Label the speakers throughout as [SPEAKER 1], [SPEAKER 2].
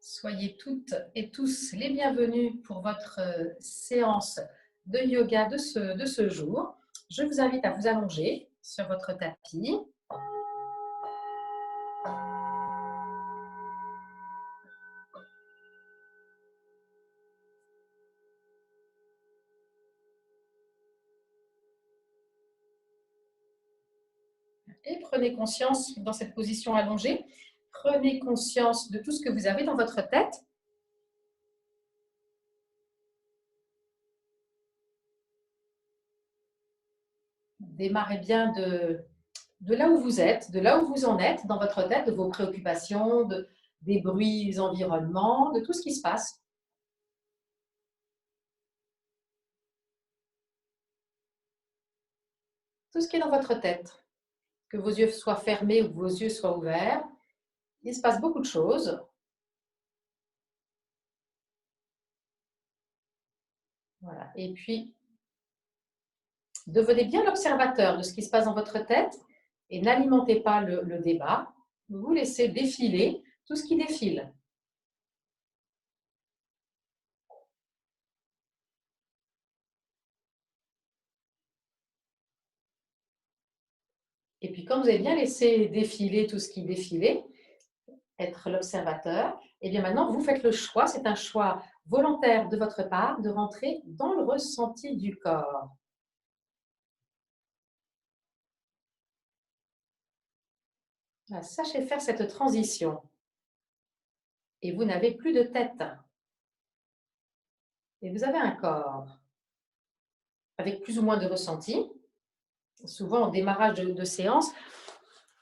[SPEAKER 1] Soyez toutes et tous les bienvenus pour votre séance de yoga de ce jour. Je vous invite à vous allonger sur votre tapis. Et prenez conscience dans cette position allongée. Prenez conscience de tout ce que vous avez dans votre tête. Démarrez bien de là où vous êtes, de là où vous en êtes dans votre tête, de vos préoccupations, des bruits environnements, de tout ce qui se passe. Tout ce qui est dans votre tête. Que vos yeux soient fermés ou que vos yeux soient ouverts. Il se passe beaucoup de choses. Voilà. Et puis, devenez bien l'observateur de ce qui se passe dans votre tête et n'alimentez pas le débat. Vous laissez défiler tout ce qui défile. Et puis, quand vous avez bien laissé défiler tout ce qui défilait, être l'observateur, et bien maintenant, vous faites le choix, c'est un choix volontaire de votre part, de rentrer dans le ressenti du corps. Voilà, sachez faire cette transition. Et vous n'avez plus de tête. Et vous avez un corps avec plus ou moins de ressenti. Souvent, au démarrage de séance,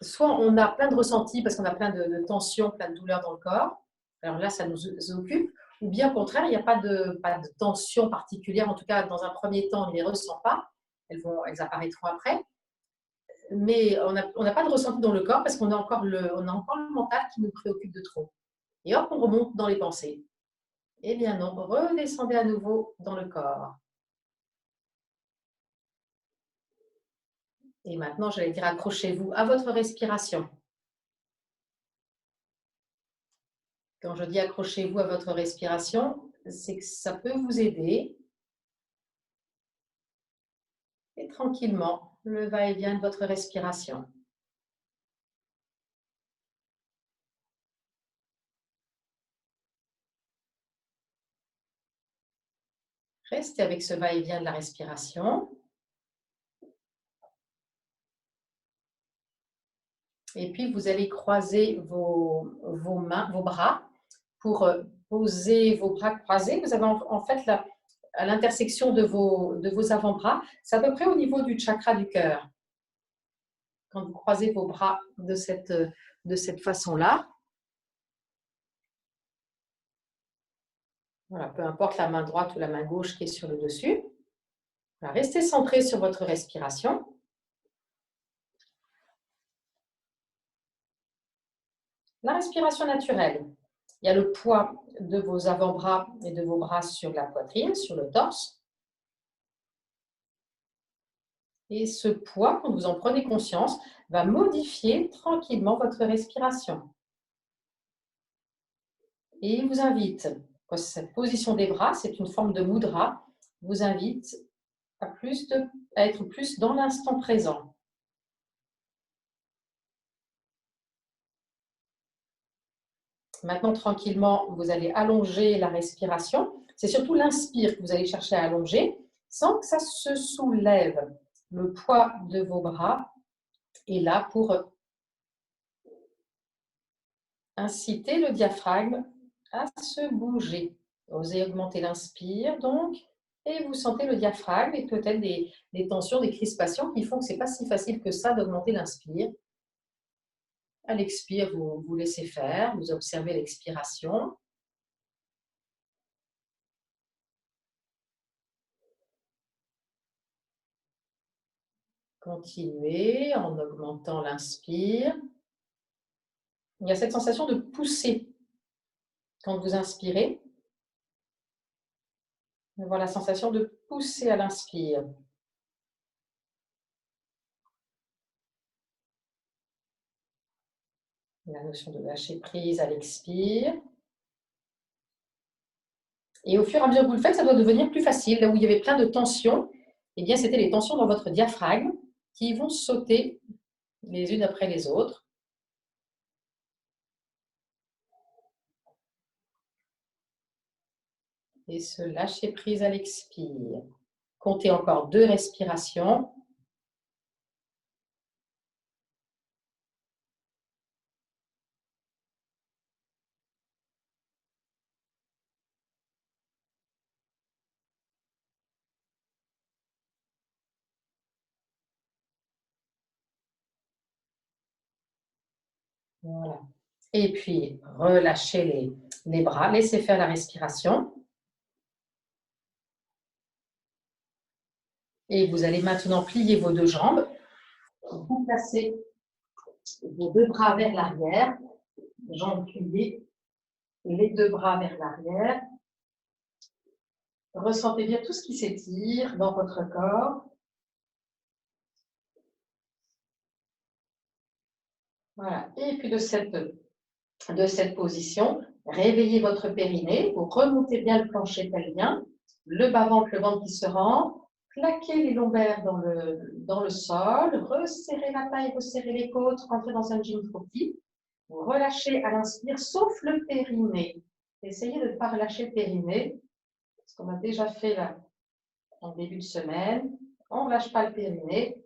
[SPEAKER 1] soit on a plein de ressentis parce qu'on a plein de tensions, plein de douleurs dans le corps. Alors là, ça nous occupe. Ou bien au contraire, il n'y a pas de tension particulière. En tout cas, dans un premier temps, on ne les ressent pas. Elles apparaîtront après. Mais on n'a pas de ressenti dans le corps parce qu'on a encore le mental qui nous préoccupe de trop. Et hop, on remonte dans les pensées. Eh bien non, redescendez à nouveau dans le corps. Et maintenant, j'allais dire, accrochez-vous à votre respiration. Quand je dis accrochez-vous à votre respiration, c'est que ça peut vous aider. Et tranquillement, le va-et-vient de votre respiration. Restez avec ce va-et-vient de la respiration. Et puis, vous allez croiser vos mains, vos bras pour poser vos bras croisés. Vous avez en fait à l'intersection de vos avant-bras, c'est à peu près au niveau du chakra du cœur. Quand vous croisez vos bras de cette façon-là, voilà, peu importe la main droite ou la main gauche qui est sur le dessus. Voilà, restez centré sur votre respiration. La respiration naturelle. Il y a le poids de vos avant-bras et de vos bras sur la poitrine, sur le torse. Et ce poids, quand vous en prenez conscience, va modifier tranquillement votre respiration. Et il vous invite, cette position des bras, c'est une forme de mudra, vous invite à être plus dans l'instant présent. Maintenant, tranquillement, vous allez allonger la respiration. C'est surtout l'inspire que vous allez chercher à allonger sans que ça se soulève. Le poids de vos bras est là pour inciter le diaphragme à se bouger. Osez augmenter l'inspire, donc, et vous sentez le diaphragme et peut-être des tensions, des crispations qui font que ce n'est pas si facile que ça d'augmenter l'inspire. À l'expire, vous laissez faire, vous observez l'expiration. Continuez en augmentant l'inspire. Il y a cette sensation de pousser quand vous inspirez. Avoir la sensation de pousser à l'inspire. La notion de lâcher prise à l'expire. Et au fur et à mesure que vous le faites, ça doit devenir plus facile. Là où il y avait plein de tensions, eh bien, c'était les tensions dans votre diaphragme qui vont sauter les unes après les autres. Et se lâcher prise à l'expire. Comptez encore 2 respirations. Voilà. Et puis, relâchez les bras, laissez faire la respiration. Et vous allez maintenant plier vos 2 jambes. Vous placez vos 2 bras vers l'arrière, jambes pliées, les 2 bras vers l'arrière. Ressentez bien tout ce qui s'étire dans votre corps. Voilà. Et puis de cette position, réveillez votre périnée, vous remontez bien le plancher pelvien, le bas-ventre, le ventre qui se rend, plaquez les lombaires dans le sol, resserrez la taille, resserrez les côtes, rentrez dans un jean frottis, vous relâchez à l'inspire, sauf le périnée. Essayez de ne pas relâcher le périnée, ce qu'on a déjà fait là en début de semaine. On ne lâche pas le périnée.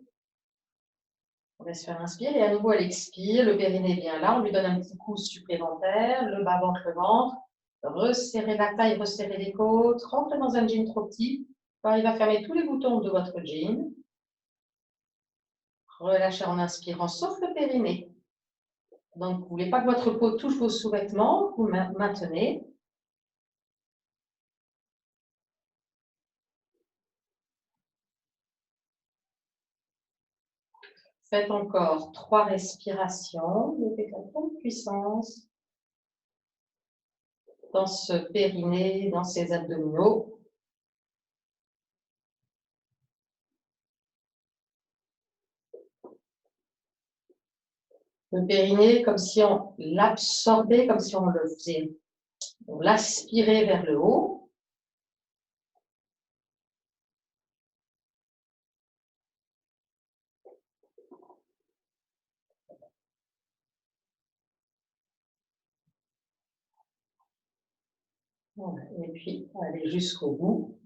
[SPEAKER 1] On laisse faire l'inspire et à nouveau elle expire, le périnée est bien là, on lui donne un petit coup supplémentaire, le bas-ventre, le ventre, resserrez la taille, resserrez les côtes, rentrez dans un jean trop petit, il va fermer tous les boutons de votre jean, relâchez en inspirant, sauf le périnée. Donc vous ne voulez pas que votre peau touche vos sous-vêtements, vous maintenez. Faites encore 3 respirations, mettez à pleine puissance dans ce périnée, dans ces abdominaux. Le périnée, comme si on l'absorbait, comme si on le faisait, on l'aspirait vers le haut. Voilà. Et puis, aller jusqu'au bout.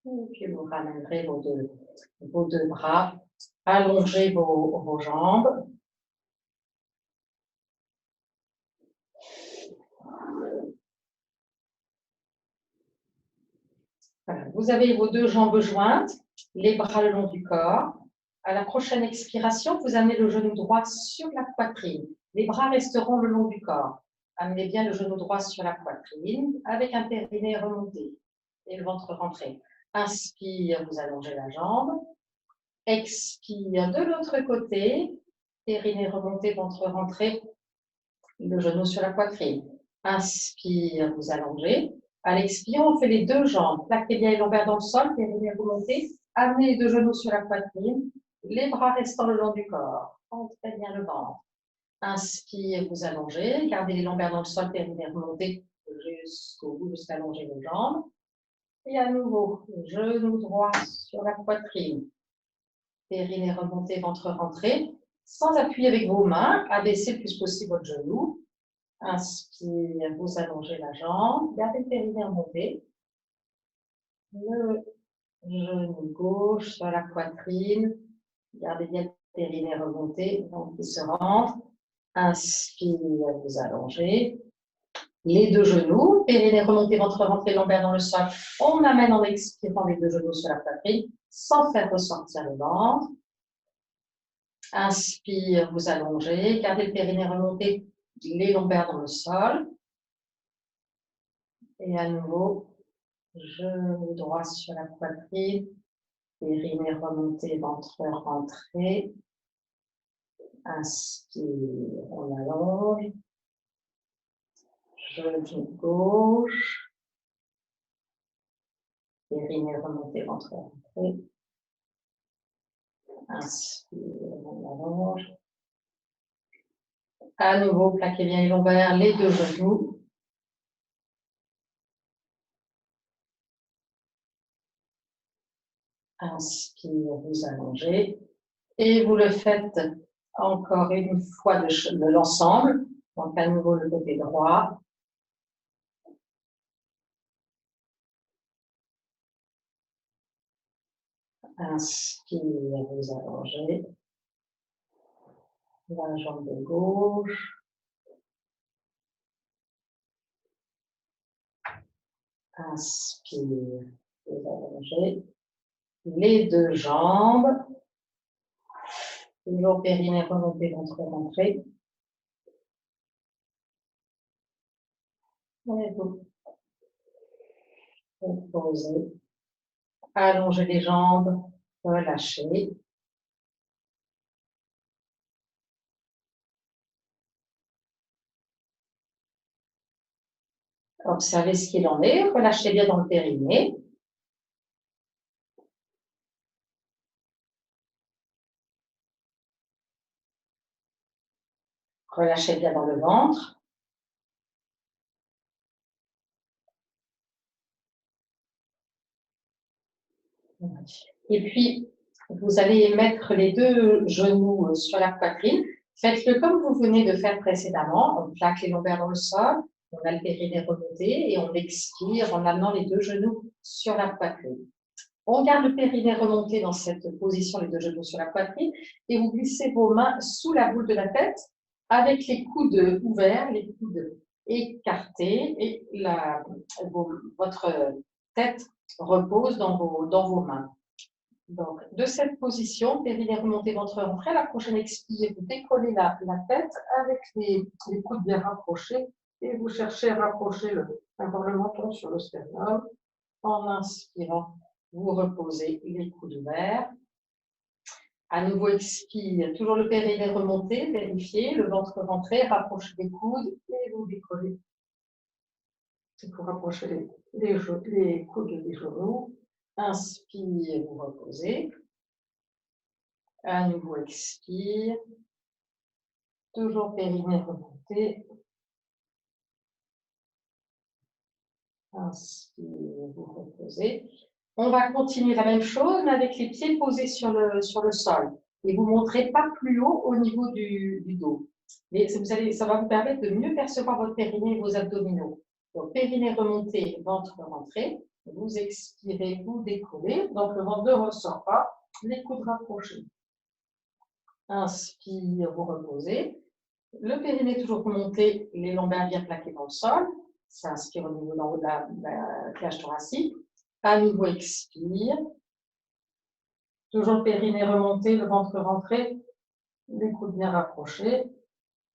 [SPEAKER 1] Et puis, vous ramènerez vos deux bras, allongez vos jambes. Voilà. Vous avez vos 2 jambes jointes, les bras le long du corps. À la prochaine expiration, vous amenez le genou droit sur la poitrine. Les bras resteront le long du corps. Amenez bien le genou droit sur la poitrine avec un périnée remonté et le ventre rentré. Inspire, vous allongez la jambe. Expire de l'autre côté, périnée remonté, ventre rentré, le genou sur la poitrine. Inspire, vous allongez. À l'expire, on fait les 2 jambes. Plaquez bien les lombaires dans le sol, périnée remonté. Amenez les 2 genoux sur la poitrine, les bras restant le long du corps. Entrez bien le ventre. Inspire, vous allongez. Gardez les lombaires dans le sol, périnée remonté jusqu'au bout, jusqu'à allonger vos jambes. Et à nouveau, genou droit sur la poitrine. Périnée remonté, ventre rentré. Sans appuyer avec vos mains, abaissez le plus possible votre genou. Inspire, vous allongez la jambe, gardez le périnée remonté. Le genou gauche sur la poitrine, gardez bien le périnée remonté, donc il se rentre. Inspire, vous allongez. Les 2 genoux, périnée remonté, ventre rentré, lombaire dans le sol. On amène en expirant les 2 genoux sur la poitrine, sans faire ressortir le ventre. Inspire, vous allongez, gardez le périnée remonté, les lombaires dans le sol. Et à nouveau, genou droit sur la poitrine, périnée remonté, ventre rentré. Inspire, on allonge. Genou gauche, périnée remonté, ventre rentré. Inspire, on allonge. À nouveau, plaquez bien les lombaires, les deux genoux. Inspire, vous allongez. Et vous le faites encore une fois de l'ensemble. Donc, à nouveau, le côté droit. Inspire, vous allongez. La jambe de gauche. Inspire, vous allongez. Les deux jambes. Toujours périnée remonté, ventre rentré. Et vous posez. Allongez les jambes. Relâchez. Observez ce qu'il en est. Relâchez bien dans le périnée. Relâchez bien dans le ventre. Et puis, vous allez mettre les deux genoux sur la poitrine. Faites-le comme vous venez de faire précédemment. On plaque les lombaires dans le sol, on a le périnée remonté et on expire en amenant les deux genoux sur la poitrine. On garde le périnée remonté dans cette position, les deux genoux sur la poitrine, et vous glissez vos mains sous la boule de la tête avec les coudes ouverts, les coudes écartés et votre tête repose dans vos mains. Donc, de cette position, périnée remonté, ventre rentré, la prochaine expire, vous décollez la tête avec les coudes bien rapprochés et vous cherchez à rapprocher encore le menton sur le sternum. En inspirant, vous reposez les coudes ouverts. À nouveau, expire, toujours le périnée remonté, vérifiez, le ventre rentré, rapprochez les coudes et vous décollez. C'est pour rapprocher les coudes des genoux. Inspire, vous reposez. À nouveau, expire. Toujours périnée remonté. Inspire, vous reposez. On va continuer la même chose, mais avec les pieds posés sur le sol. Et vous ne montrez pas plus haut au niveau du dos. Mais ça va vous permettre de mieux percevoir votre périnée et vos abdominaux. Donc, périnée remonté, ventre rentré. Vous expirez, vous décollez. Donc, le ventre ne ressort pas. Les coudes rapprochés. Inspire, vous reposez. Le périnée toujours remonté, les lombaires bien plaqués dans le sol. Ça inspire au niveau d'en haut de la cage thoracique. À nouveau, expire. Toujours le périnée remonté, le ventre rentré, les coudes bien rapprochés.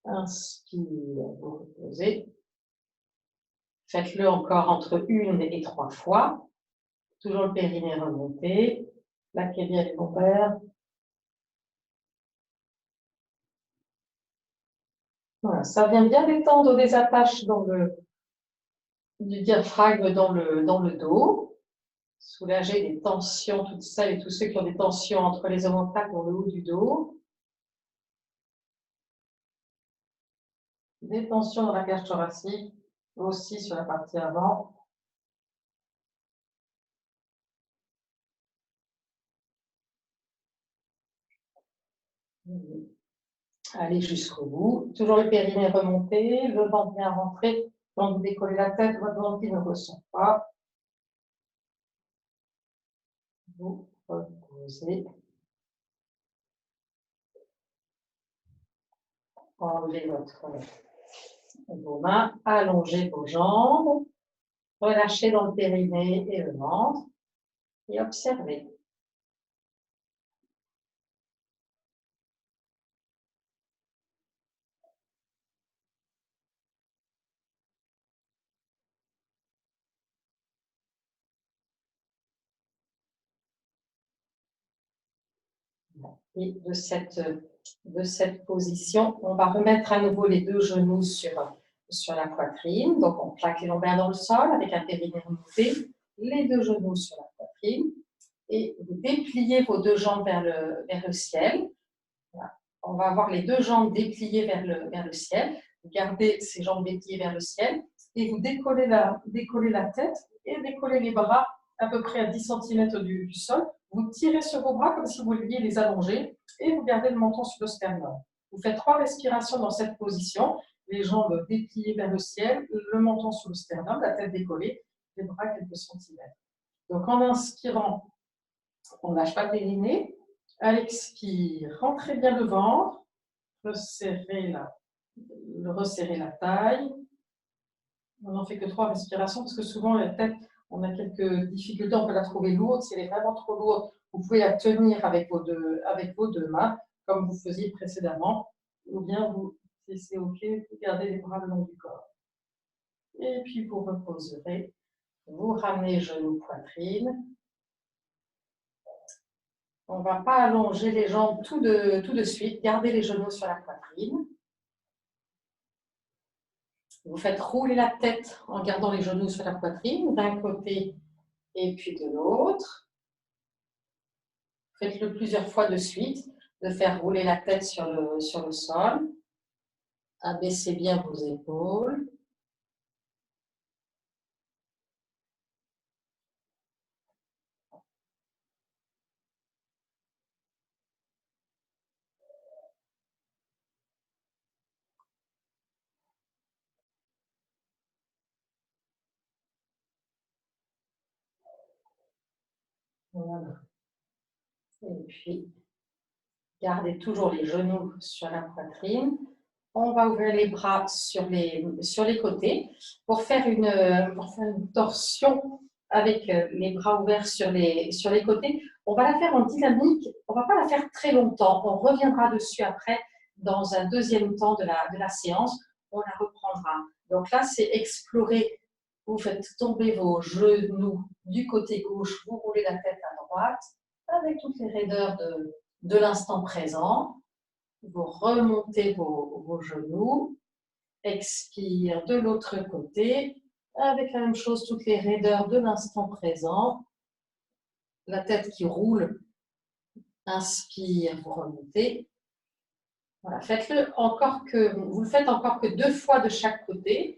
[SPEAKER 1] Inspire, vous reposez. Faites-le encore entre 1 et 3 fois. Toujours le périnée remonté. Plaquez bien les lombaires. Voilà, ça vient bien détendre des attaches du diaphragme dans le dos. Soulager des tensions, toutes celles et tous ceux qui ont des tensions entre les omoplates dans le haut du dos. Des tensions dans la cage thoracique, aussi sur la partie avant. Allez jusqu'au bout. Toujours le périnée remonté, le ventre bien rentré. Quand vous décollez la tête, votre ventre ne ressent pas. Vous reposez. Enlevez vos mains, allongez vos jambes, relâchez dans le périnée et le ventre et observez. Et de cette position, on va remettre à nouveau les deux genoux sur la poitrine. Donc, on plaque les lombaires dans le sol avec un périnée remonté, les deux genoux sur la poitrine. Et vous dépliez vos deux jambes vers le ciel. Voilà. On va avoir les deux jambes dépliées vers le ciel. Vous gardez ces jambes dépliées vers le ciel et vous décollez la tête et décollez les bras à peu près à 10 cm du sol. Vous tirez sur vos bras comme si vous vouliez les allonger et vous gardez le menton sur le sternum. Vous faites 3 respirations dans cette position. Les jambes dépliées vers le ciel, le menton sur le sternum, la tête décollée, les bras quelques centimètres. Donc en inspirant, on ne lâche pas le périnée. À l'expire, rentrez bien le ventre, resserrez la taille. On n'en fait que 3 respirations parce que souvent la tête, on a quelques difficultés, on peut la trouver lourde. Si elle est vraiment trop lourde, vous pouvez la tenir avec vos deux mains, comme vous faisiez précédemment, ou bien si c'est OK, vous gardez les bras le long du corps. Et puis vous reposerez, vous ramenez genoux, poitrine. On ne va pas allonger les jambes tout de suite, gardez les genoux sur la poitrine. Vous faites rouler la tête en gardant les genoux sur la poitrine, d'un côté et puis de l'autre. Faites-le plusieurs fois de suite, de faire rouler la tête sur le sol. Abaissez bien vos épaules. Voilà. Et puis, gardez toujours les genoux sur la poitrine. On va ouvrir les bras sur les côtés pour faire une torsion avec les bras ouverts sur les côtés. On va la faire en dynamique, on ne va pas la faire très longtemps. On reviendra dessus après dans un deuxième temps de la séance. On la reprendra. Donc là, c'est explorer. Vous faites tomber vos genoux du côté gauche, vous roulez la tête à droite avec toutes les raideurs de l'instant présent. Vous remontez vos genoux. Expire de l'autre côté avec la même chose, toutes les raideurs de l'instant présent. La tête qui roule. Inspire, vous remontez. Voilà, vous le faites encore que 2 fois de chaque côté.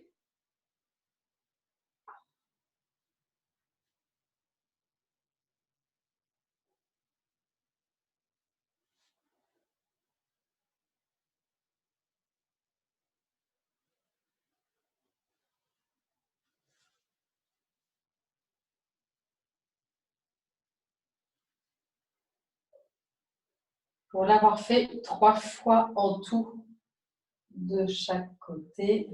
[SPEAKER 1] Pour l'avoir fait 3 fois en tout de chaque côté.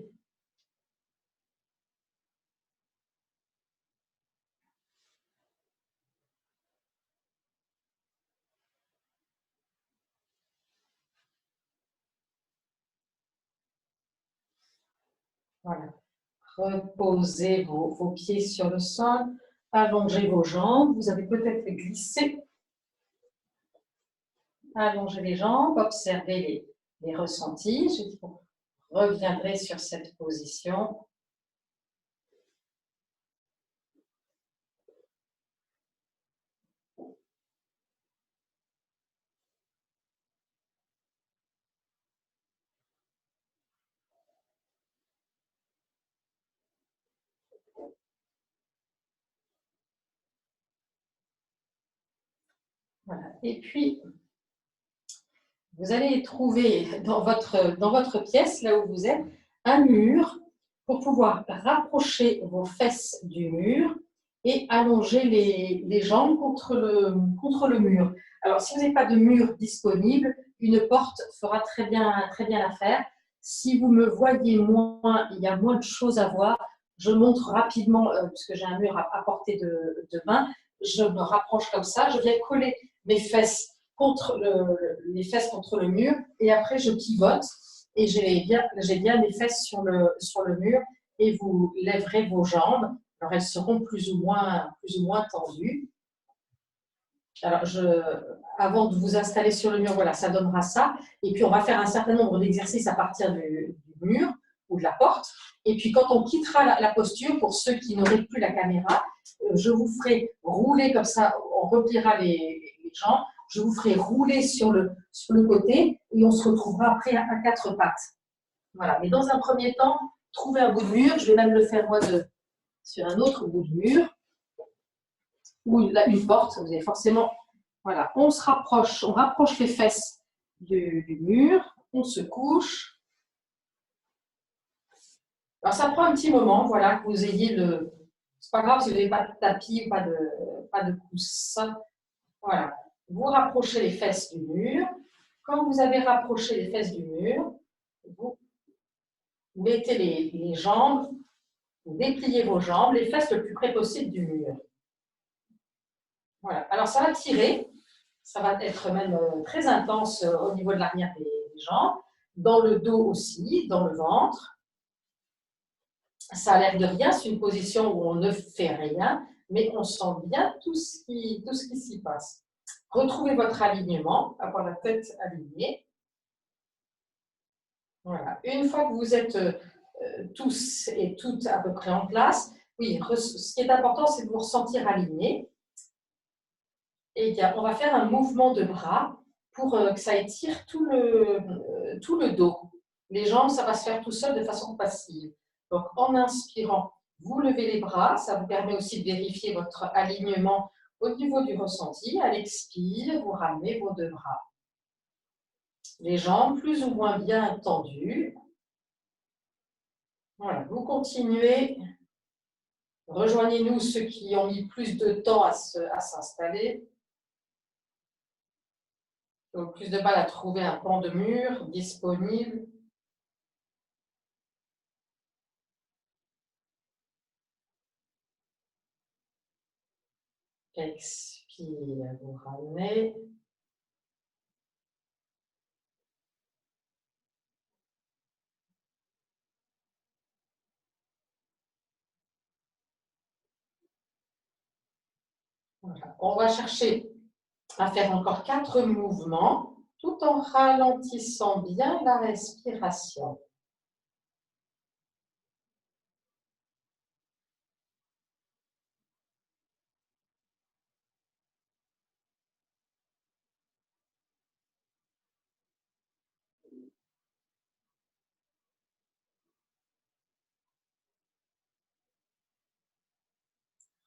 [SPEAKER 1] Voilà. Reposez vos pieds sur le sol, allongez vos jambes. Vous avez peut-être glissé. Allongez les jambes, observez les ressentis. Je reviendrai sur cette position. Voilà. Et puis, vous allez trouver dans votre pièce, là où vous êtes, un mur pour pouvoir rapprocher vos fesses du mur et allonger les jambes contre le mur. Alors, si vous n'avez pas de mur disponible, une porte fera très bien l'affaire. Si vous me voyez moins, il y a moins de choses à voir. Je montre rapidement, puisque j'ai un mur à portée de main, je me rapproche comme ça, je viens coller mes fesses les fesses contre le mur et après je pivote et j'ai bien mes fesses sur le mur et vous lèverez vos jambes. Alors elles seront plus ou moins tendues. Alors avant de vous installer sur le mur, voilà, ça donnera ça. Et puis on va faire un certain nombre d'exercices à partir du mur ou de la porte. Et puis quand on quittera la posture, pour ceux qui n'auraient plus la caméra, je vous ferai rouler comme ça, on repliera les jambes. Je vous ferai rouler sur le côté et on se retrouvera après à quatre pattes. Voilà. Mais dans un premier temps, trouvez un bout de mur. Je vais même le faire moi sur un autre bout de mur. Ou une porte. Vous avez forcément... Voilà. On se rapproche. On rapproche les fesses du mur. On se couche. Alors, ça prend un petit moment, voilà, que vous ayez le... C'est pas grave si vous n'avez pas de tapis ou pas de coussin. Voilà. Vous rapprochez les fesses du mur. Quand vous avez rapproché les fesses du mur, vous mettez les jambes, vous dépliez vos jambes, les fesses le plus près possible du mur. Voilà. Alors, ça va tirer. Ça va être même très intense au niveau de l'arrière des jambes. Dans le dos aussi, dans le ventre. Ça a l'air de rien, c'est une position où on ne fait rien, mais on sent bien tout ce qui s'y passe. Retrouvez votre alignement, avoir la tête alignée. Voilà. Une fois que vous êtes tous et toutes à peu près en place, oui, ce qui est important, c'est de vous ressentir alignés. Et bien, on va faire un mouvement de bras pour que ça étire tout le dos. Les jambes, ça va se faire tout seul de façon passive. Donc, en inspirant, vous levez les bras. Ça vous permet aussi de vérifier votre alignement au niveau du ressenti. À l'expire, vous ramenez vos deux bras. Les jambes plus ou moins bien tendues. Voilà, vous continuez. Rejoignez-nous ceux qui ont mis plus de temps à s'installer. Donc, plus de mal à trouver un pan de mur disponible. Expire, vous ramenez. Voilà. On va chercher à faire encore 4 mouvements tout en ralentissant bien la respiration.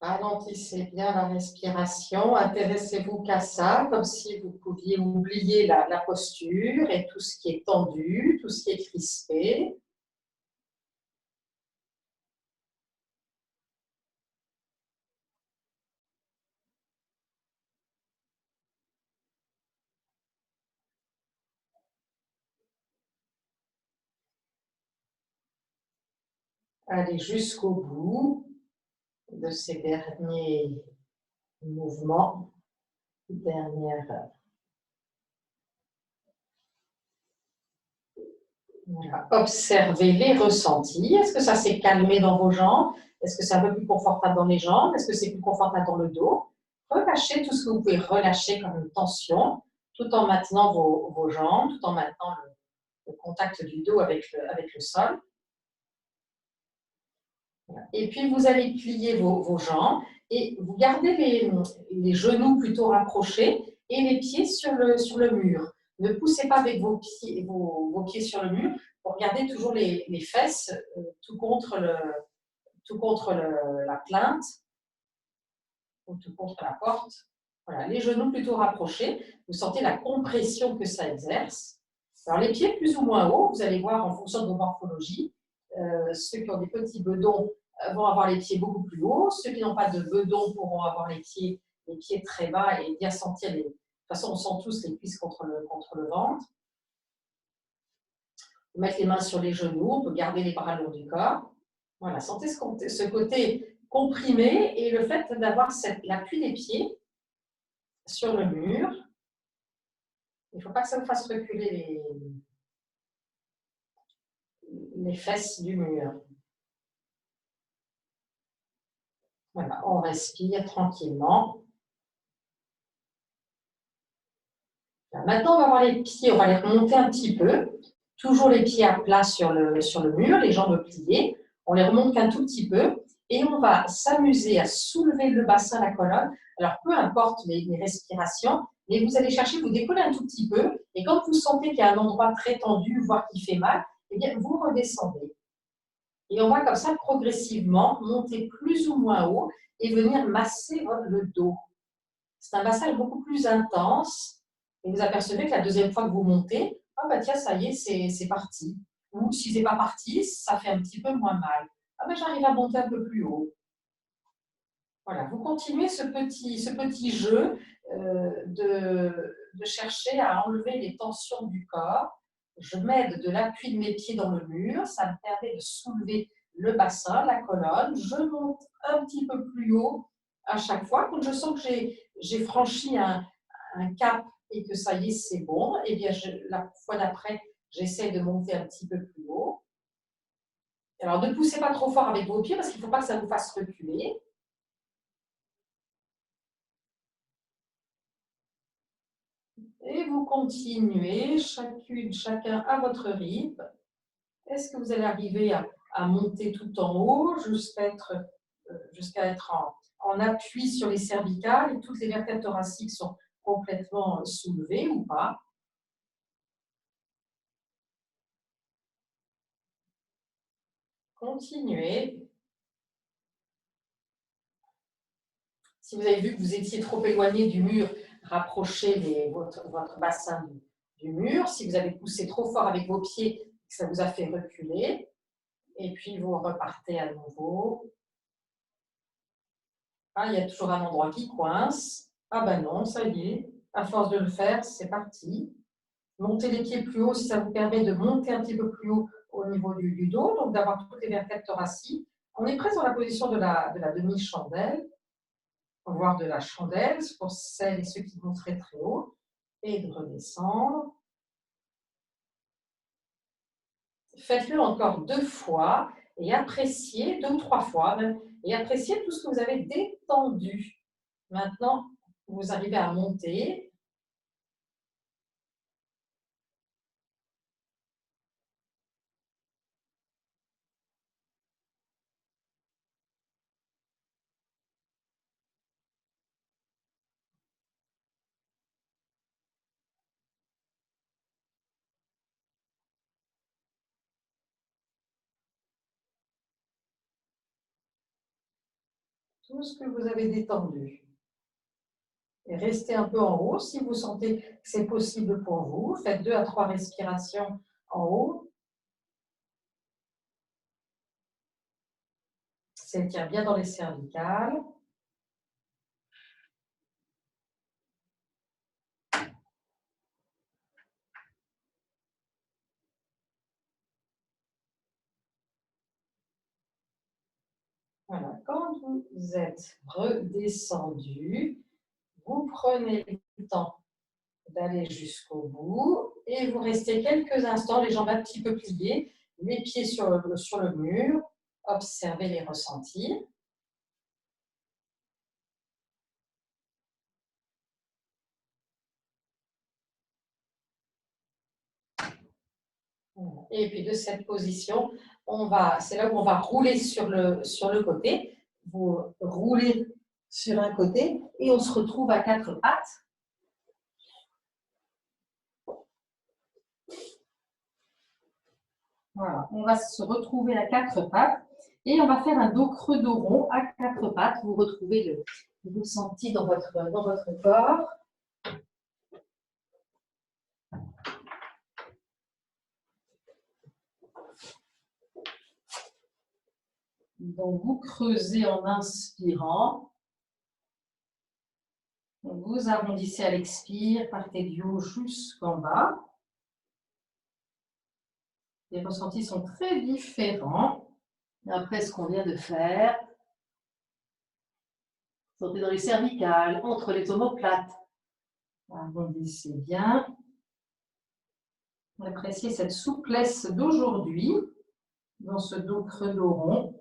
[SPEAKER 1] Ralentissez bien la respiration, intéressez-vous qu'à ça, comme si vous pouviez oublier la posture et tout ce qui est tendu, tout ce qui est crispé. Allez jusqu'au bout de ces derniers mouvements, dernière. Voilà. Observez les ressentis. Est-ce que ça s'est calmé dans vos jambes? Est-ce que c'est un peu plus confortable dans les jambes? Est-ce que c'est plus confortable dans le dos? Relâchez tout ce que vous pouvez relâcher comme une tension, tout en maintenant vos jambes, tout en maintenant le contact du dos avec le sol. Voilà. Et puis, vous allez plier vos jambes et vous gardez les genoux plutôt rapprochés et les pieds sur le mur. Ne poussez pas avec vos pieds sur le mur. Vous regardez toujours les fesses tout contre la plainte ou tout contre la porte. Voilà, les genoux plutôt rapprochés. Vous sentez la compression que ça exerce. Alors, les pieds plus ou moins hauts, vous allez voir en fonction de vos morphologies. Ceux qui ont des petits bedons vont avoir les pieds beaucoup plus hauts. Ceux qui n'ont pas de bedons pourront avoir les pieds très bas et bien sentir les... De toute façon, on sent tous les cuisses contre le ventre. Mettre les mains sur les genoux, on peut garder les bras le long du corps. Voilà, sentez ce côté comprimé et le fait d'avoir l'appui des pieds sur le mur. Il ne faut pas que ça vous fasse reculer les fesses du mur. Voilà, on respire tranquillement. Maintenant, on va voir les pieds, on va les remonter un petit peu. Toujours les pieds à plat sur le mur, les jambes pliées. On les remonte un tout petit peu et on va s'amuser à soulever le bassin, la colonne. Alors, peu importe les respirations, Mais vous allez chercher, vous décollez un tout petit peu, et quand vous sentez qu'il y a un endroit très tendu, voire qui fait mal, eh bien, vous redescendez. Et on va comme ça progressivement monter plus ou moins haut et venir masser le dos. C'est un massage beaucoup plus intense. Et vous apercevez que la deuxième fois que vous montez, ah bah tiens, ça y est, c'est parti. Ou si c'est pas parti, ça fait un petit peu moins mal. Ah ben j'arrive à monter un peu plus haut. Voilà, vous continuez ce petit jeu de chercher à enlever les tensions du corps. Je m'aide de l'appui de mes pieds dans le mur, ça me permet de soulever le bassin, la colonne. Je monte un petit peu plus haut à chaque fois. Quand je sens que j'ai franchi un cap et que ça y est, c'est bon, et bien la fois d'après, j'essaie de monter un petit peu plus haut. Alors, ne poussez pas trop fort avec vos pieds parce qu'il ne faut pas que ça vous fasse reculer. Et vous continuez, chacun à votre rythme. Est-ce que vous allez arriver à monter tout en haut jusqu'à être en appui sur les cervicales et toutes les vertèbres thoraciques sont complètement soulevées ou pas? Continuez. Si vous avez vu que vous étiez trop éloigné du mur, rapprochez votre bassin du mur. Si vous avez poussé trop fort avec vos pieds, ça vous a fait reculer. Et puis vous repartez à nouveau. Ah, il y a toujours un endroit qui coince. Ah ben non, ça y est. À force de le faire, c'est parti. Montez les pieds plus haut si ça vous permet de monter un petit peu plus haut au niveau du dos, donc d'avoir toutes les vertèbres thoraciques. On est presque dans la position de la demi-chandelle, voire de la chandelle, pour celles et ceux qui vont très très haut, et de redescendre. Faites-le encore 2 fois et appréciez, 2 ou 3 fois même, et appréciez tout ce que vous avez détendu. Maintenant, vous arrivez à monter. Tout ce que vous avez détendu. Et restez un peu en haut si vous sentez que c'est possible pour vous. Faites 2 à 3 respirations en haut. S'étire bien dans les cervicales. Voilà, quand vous êtes redescendu, vous prenez le temps d'aller jusqu'au bout et vous restez quelques instants, les jambes un petit peu pliées, les pieds sur le mur, observez les ressentis. Et puis de cette position, c'est là où on va rouler sur le côté. Vous roulez sur un côté et on se retrouve à 4 pattes. Voilà, on va se retrouver à 4 pattes et on va faire un dos creux, dos rond à 4 pattes. Vous retrouvez le ressenti dans votre corps. Donc, vous creusez en inspirant. Vous arrondissez à l'expire, partez du haut jusqu'en bas. Les ressentis sont très différents. Après ce qu'on vient de faire, sentez dans les cervicales, entre les omoplates. Arrondissez bien. Appréciez cette souplesse d'aujourd'hui dans ce dos creux, dos rond.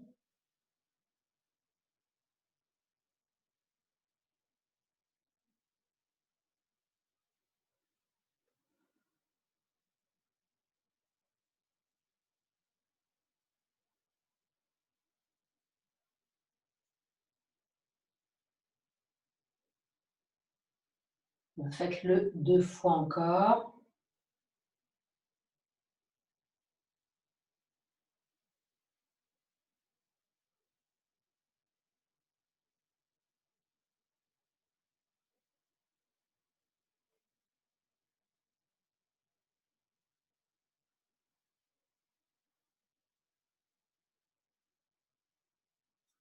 [SPEAKER 1] Faites-le 2 fois encore.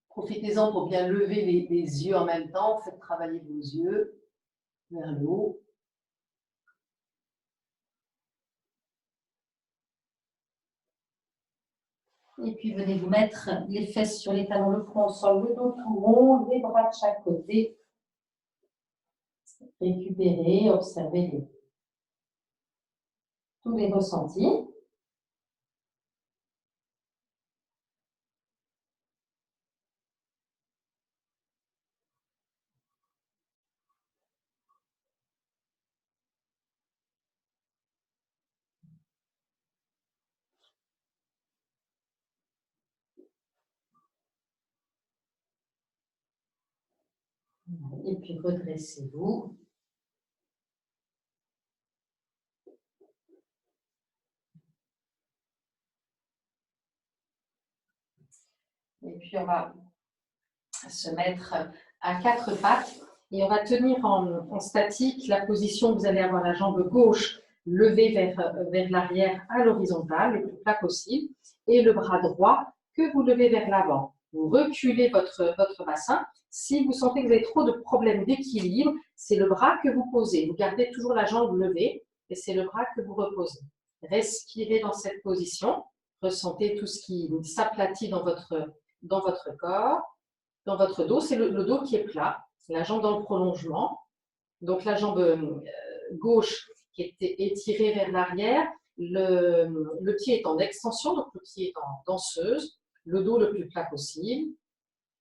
[SPEAKER 1] Profitez-en pour bien lever les yeux en même temps. Faites travailler vos yeux vers le haut. Et puis venez vous mettre les fesses sur les talons, le front au sol, le dos tout rond, les bras de chaque côté. Récupérez, observez tous les ressentis. Et puis redressez-vous. Et puis on va se mettre à 4 pattes et on va tenir en statique la position. Vous allez avoir la jambe gauche levée vers l'arrière à l'horizontale, le plus plat possible, et le bras droit que vous levez vers l'avant. Vous reculez votre bassin. Si vous sentez que vous avez trop de problèmes d'équilibre, c'est le bras que vous posez. Vous gardez toujours la jambe levée et c'est le bras que vous reposez. Respirez dans cette position. Ressentez tout ce qui s'aplatit dans votre corps. Dans votre dos, c'est le dos qui est plat, la jambe dans le prolongement. Donc la jambe gauche qui est étirée vers l'arrière, le pied est en extension, donc le pied est en danseuse, le dos le plus plat possible.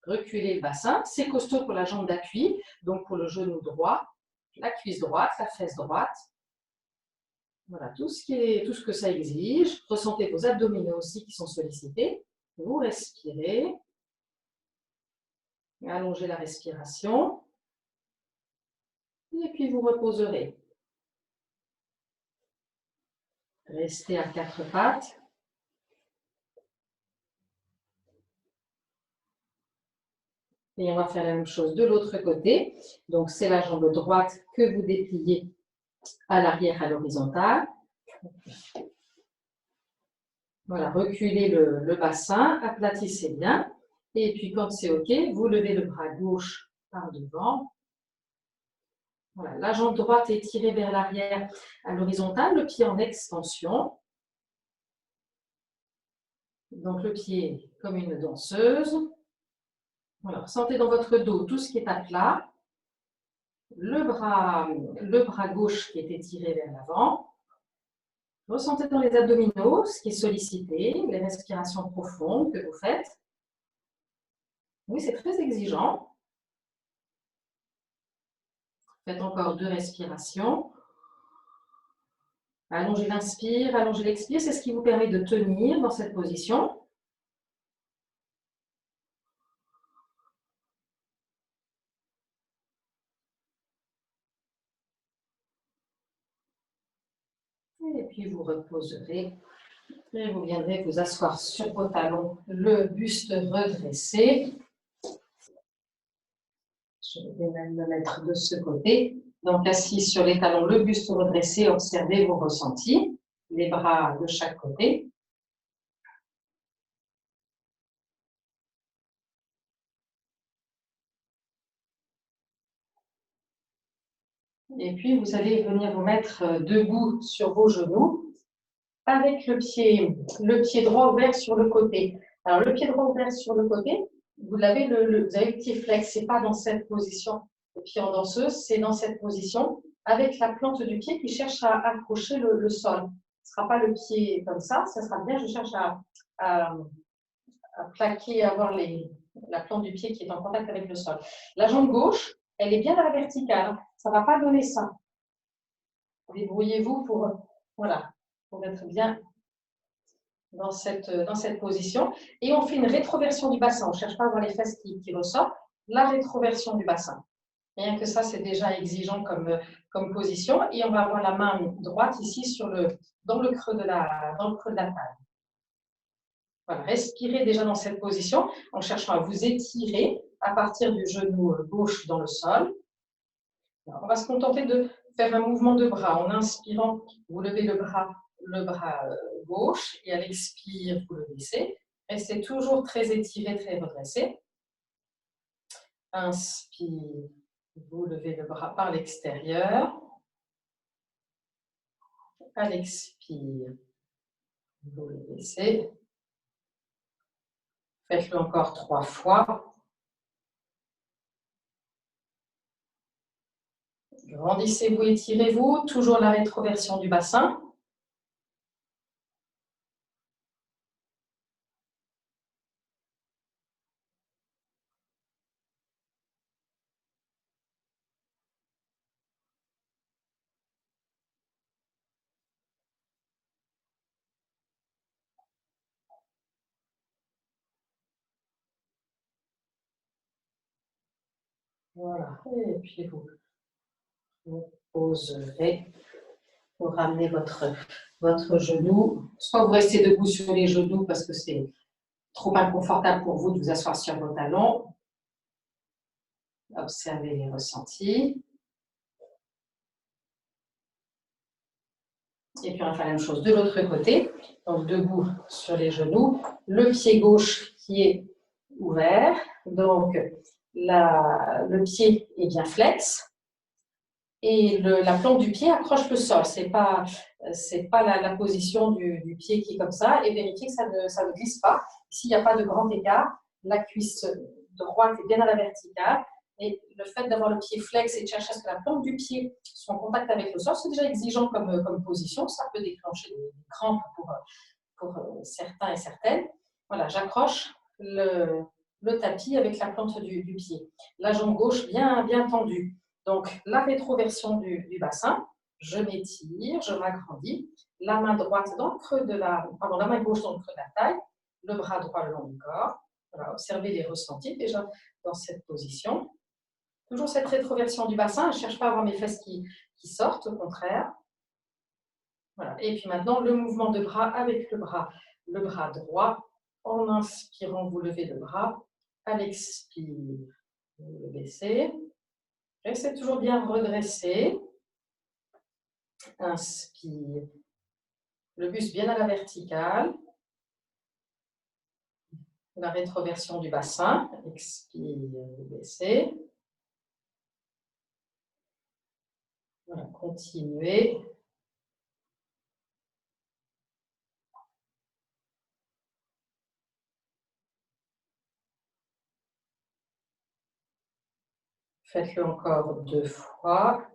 [SPEAKER 1] Reculez le bassin, c'est costaud pour la jambe d'appui, donc pour le genou droit, la cuisse droite, la fesse droite. Voilà, tout ce que ça exige. Ressentez vos abdominaux aussi qui sont sollicités. Vous respirez. Allongez la respiration. Et puis vous reposerez. Restez à 4 pattes. Et on va faire la même chose de l'autre côté. Donc c'est la jambe droite que vous dépliez à l'arrière à l'horizontale. Voilà, reculez le bassin, aplatissez bien. Et puis quand c'est OK, vous levez le bras gauche par devant. Voilà, la jambe droite est tirée vers l'arrière à l'horizontale, le pied en extension. Donc le pied comme une danseuse. Voilà, ressentez dans votre dos tout ce qui est à plat. Le bras gauche qui est étiré vers l'avant. Ressentez dans les abdominaux ce qui est sollicité, les respirations profondes que vous faites. Oui, c'est très exigeant. Faites encore 2 respirations. Allongez l'inspire, allongez l'expire. C'est ce qui vous permet de tenir dans cette position. Et puis vous reposerez. Et vous viendrez vous asseoir sur vos talons, le buste redressé. Je vais même me mettre de ce côté. Donc assis sur les talons, le buste redressé, observez vos ressentis. Les bras de chaque côté. Et puis, vous allez venir vous mettre debout sur vos genoux avec le pied droit ouvert sur le côté. Alors, le pied droit ouvert sur le côté, vous avez le pied flex. Ce n'est pas dans cette position, le pied en danseuse, c'est dans cette position avec la plante du pied qui cherche à accrocher le sol. Ce ne sera pas le pied comme ça sera bien, je cherche à plaquer, avoir la plante du pied qui est en contact avec le sol. La jambe gauche, elle est bien à la verticale. Ça ne va pas donner ça. Débrouillez-vous pour être bien dans cette position. Et on fait une rétroversion du bassin. On ne cherche pas à avoir les fesses qui ressortent. La rétroversion du bassin. Rien que ça, c'est déjà exigeant comme position. Et on va avoir la main droite ici dans le creux de la taille. Voilà, respirez déjà dans cette position en cherchant à vous étirer à partir du genou gauche dans le sol. Alors, on va se contenter de faire un mouvement de bras. En inspirant, vous levez le bras gauche et à l'expire, vous le baissez. Restez toujours très étiré, très redressé. Inspire, vous levez le bras par l'extérieur. À l'expire, vous le baissez. Faites-le encore 3 fois. Grandissez-vous, étirez-vous. Toujours la rétroversion du bassin. Voilà. Et puis vous poserez. Vous ramenez votre genou. Soit vous restez debout sur les genoux parce que c'est trop inconfortable pour vous de vous asseoir sur vos talons. Observez les ressentis. Et puis on va faire la même chose de l'autre côté. Donc debout sur les genoux. Le pied gauche qui est ouvert. Donc le pied est bien flex. Et la plante du pied accroche le sol. C'est pas la position du pied qui est comme ça. Et vérifiez que ça ne glisse pas. S'il n'y a pas de grand écart, la cuisse droite est bien à la verticale. Et le fait d'avoir le pied flex et de chercher à ce que la plante du pied soit en contact avec le sol, c'est déjà exigeant comme position. Ça peut déclencher des crampes pour certains et certaines. Voilà, j'accroche le tapis avec la plante du pied. La jambe gauche bien tendue. Donc, la rétroversion du bassin, je m'étire, je m'agrandis. La main droite dans le creux la main gauche dans le creux de la taille, le bras droit le long du corps. Voilà, observez les ressentis déjà dans cette position. Toujours cette rétroversion du bassin, je ne cherche pas à avoir mes fesses qui sortent, au contraire. Voilà. Et puis maintenant, le mouvement de bras avec le bras droit. En inspirant, vous levez le bras. À l'expire, vous le baissez. Restez toujours bien redressé. Inspire. Le buste bien à la verticale. La rétroversion du bassin. Expire, vous baissez. Voilà, continuez. Faites-le encore 2 fois.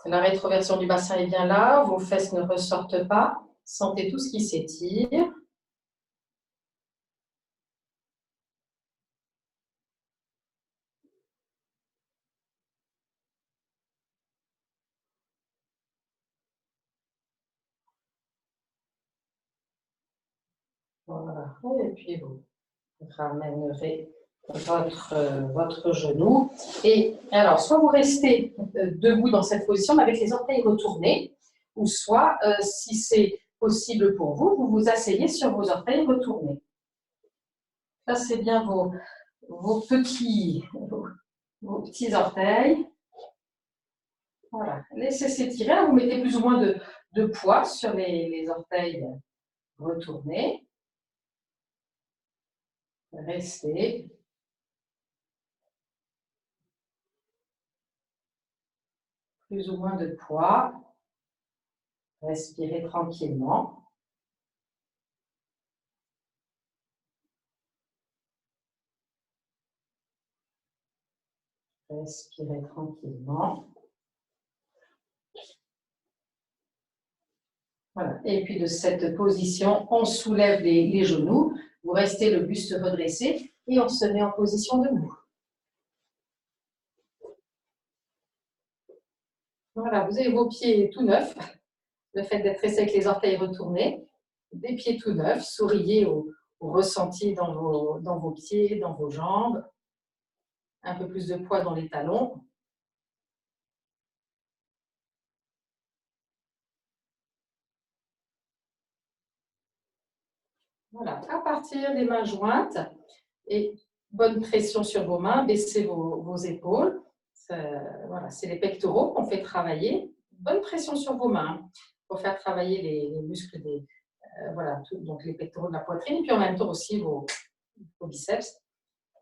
[SPEAKER 1] La rétroversion du bassin est bien là. Vos fesses ne ressortent pas. Sentez tout ce qui s'étire. Voilà. Et puis vous ramènerez votre genou. Et alors, soit vous restez debout dans cette position avec les orteils retournés, ou soit, si c'est possible pour vous, vous vous asseyez sur vos orteils retournés. Placez bien vos petits orteils. Voilà. Laissez s'étirer. Vous mettez plus ou moins de poids sur les orteils retournés. Restez. Plus ou moins de poids. Respirez tranquillement. Respirez tranquillement. Voilà. Et puis de cette position, on soulève les genoux. Vous restez le buste redressé et on se met en position debout. Voilà, vous avez vos pieds tout neufs. Le fait d'être resté avec les orteils retournés. Des pieds tout neufs. Souriez au ressenti dans vos pieds, dans vos jambes. Un peu plus de poids dans les talons. Voilà, à partir des mains jointes et bonne pression sur vos mains, baissez vos épaules. Voilà, c'est les pectoraux qu'on fait travailler. Bonne pression sur vos mains pour faire travailler les muscles voilà, donc les pectoraux de la poitrine, et puis en même temps aussi vos biceps,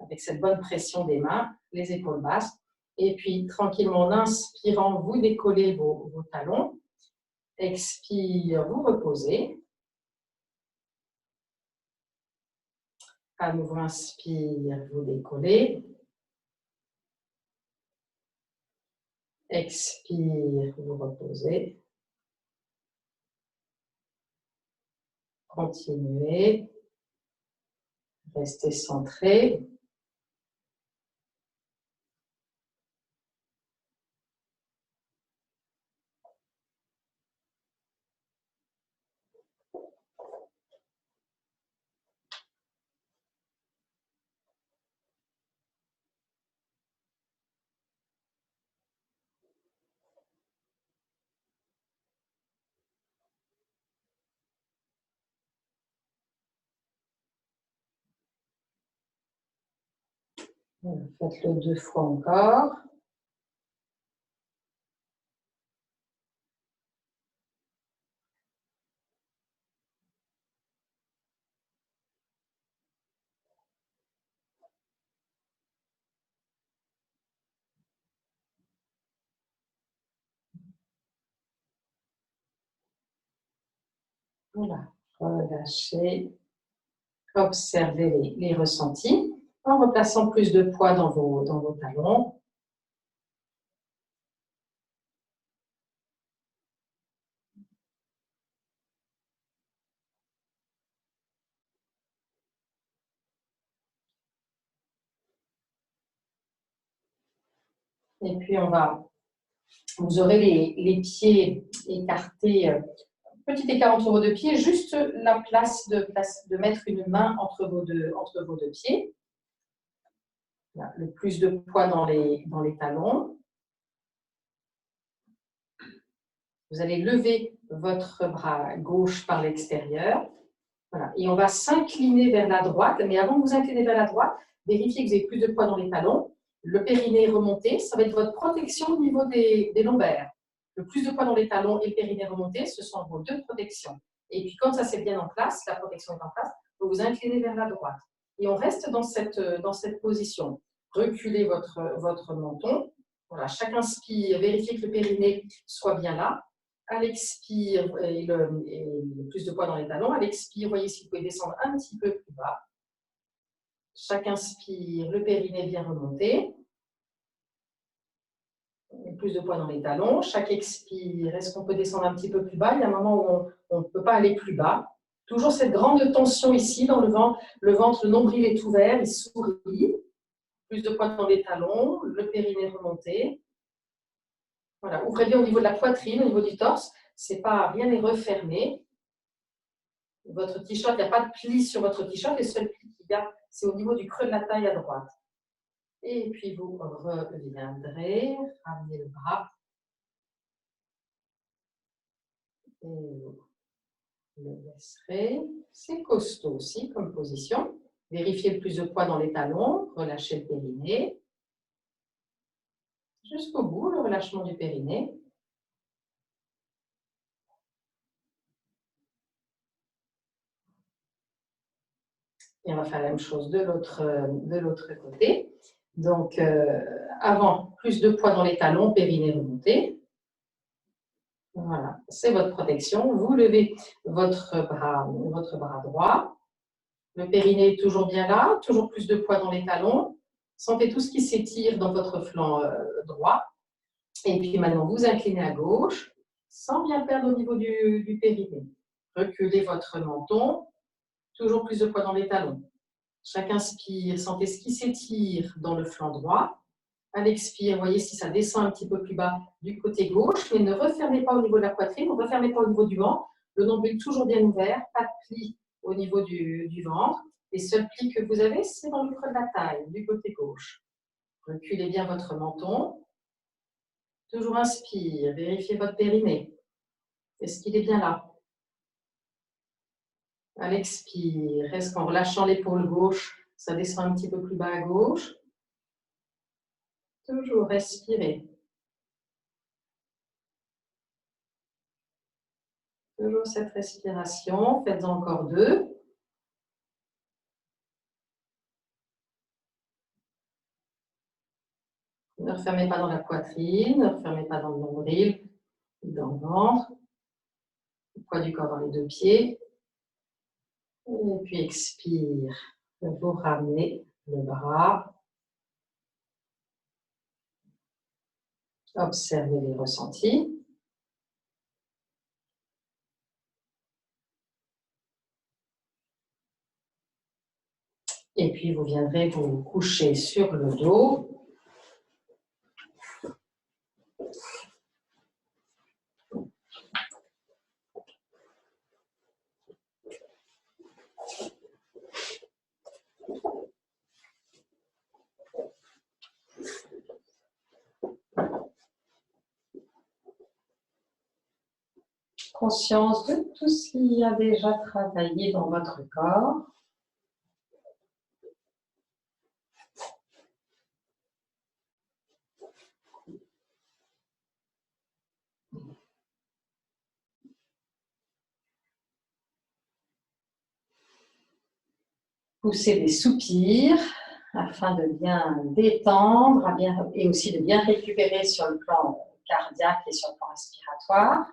[SPEAKER 1] avec cette bonne pression des mains, les épaules basses. Et puis tranquillement, en inspirant, vous décollez vos talons. Expire, vous reposez. À nouveau, inspire, vous décollez. Expire, vous reposez. Continuez. Restez centré. Faites-le 2 fois encore. Voilà, relâchez. Observez les ressentis en replaçant plus de poids dans vos talons. Et puis, vous aurez les pieds écartés, petit écart entre vos deux pieds, juste la place de mettre une main entre vos deux pieds. Là, le plus de poids dans les talons. Vous allez lever votre bras gauche par l'extérieur. Voilà. Et on va s'incliner vers la droite. Mais avant de vous incliner vers la droite, vérifiez que vous avez plus de poids dans les talons. Le périnée remonté, ça va être votre protection au niveau des lombaires. Le plus de poids dans les talons et le périnée remonté, ce sont vos deux protections. Et puis quand ça c'est bien en place, la protection est en place, vous vous inclinez vers la droite. Et on reste dans cette position. Reculez votre menton. Voilà, chaque inspire, vérifiez que le périnée soit bien là. À l'expire, et le plus de poids dans les talons. À l'expire, voyez si vous pouvez descendre un petit peu plus bas. Chaque inspire, le périnée vient remonter. Plus de poids dans les talons. Chaque expire, est-ce qu'on peut descendre un petit peu plus bas? Il y a un moment où on ne peut pas aller plus bas. Toujours cette grande tension ici dans le ventre. Le ventre, le nombril est ouvert, il sourit. Plus de poids dans les talons, le périnée remonté. Voilà, ouvrez bien au niveau de la poitrine, au niveau du torse. Rien n'est refermé. Votre t-shirt, il n'y a pas de pli sur votre t-shirt. Les seuls plis qu'il y a, c'est au niveau du creux de la taille à droite. Et puis vous reviendrez, ramenez le bras. Et vous le laisserez. C'est costaud aussi comme position. Vérifiez le plus de poids dans les talons. Relâchez le périnée. Jusqu'au bout, le relâchement du périnée. Et on va faire la même chose de l'autre côté. Donc, avant, plus de poids dans les talons, périnée remonté. Voilà, c'est votre protection. Vous levez votre bras droit. Le périnée est toujours bien là, toujours plus de poids dans les talons. Sentez tout ce qui s'étire dans votre flanc droit. Et puis maintenant, vous inclinez à gauche, sans bien perdre au niveau du périnée. Reculez votre menton, toujours plus de poids dans les talons. Chaque inspire, sentez ce qui s'étire dans le flanc droit. À l'expire, voyez si ça descend un petit peu plus bas du côté gauche, mais ne refermez pas au niveau de la poitrine, ne refermez pas au niveau du ventre. Le nombril toujours bien ouvert, pas de pli au niveau du ventre. Les seuls plis que vous avez, c'est dans le creux de la taille, du côté gauche. Reculez bien votre menton. Toujours inspire, vérifiez votre périnée. Est-ce qu'il est bien là? À l'expire, est-ce qu'en relâchant l'épaule gauche, ça descend un petit peu plus bas à gauche? Toujours respirer. Toujours cette respiration. Faites-en encore 2. Ne refermez pas dans la poitrine, ne refermez pas dans le nombril, dans le ventre. Le poids du corps dans les 2 pieds. Et puis expire. Vous ramenez le bras. Observez les ressentis. Et puis vous viendrez vous coucher sur le dos. Conscience de tout ce qui a déjà travaillé dans votre corps. Poussez des soupirs afin de bien détendre et aussi de bien récupérer sur le plan cardiaque et sur le plan respiratoire.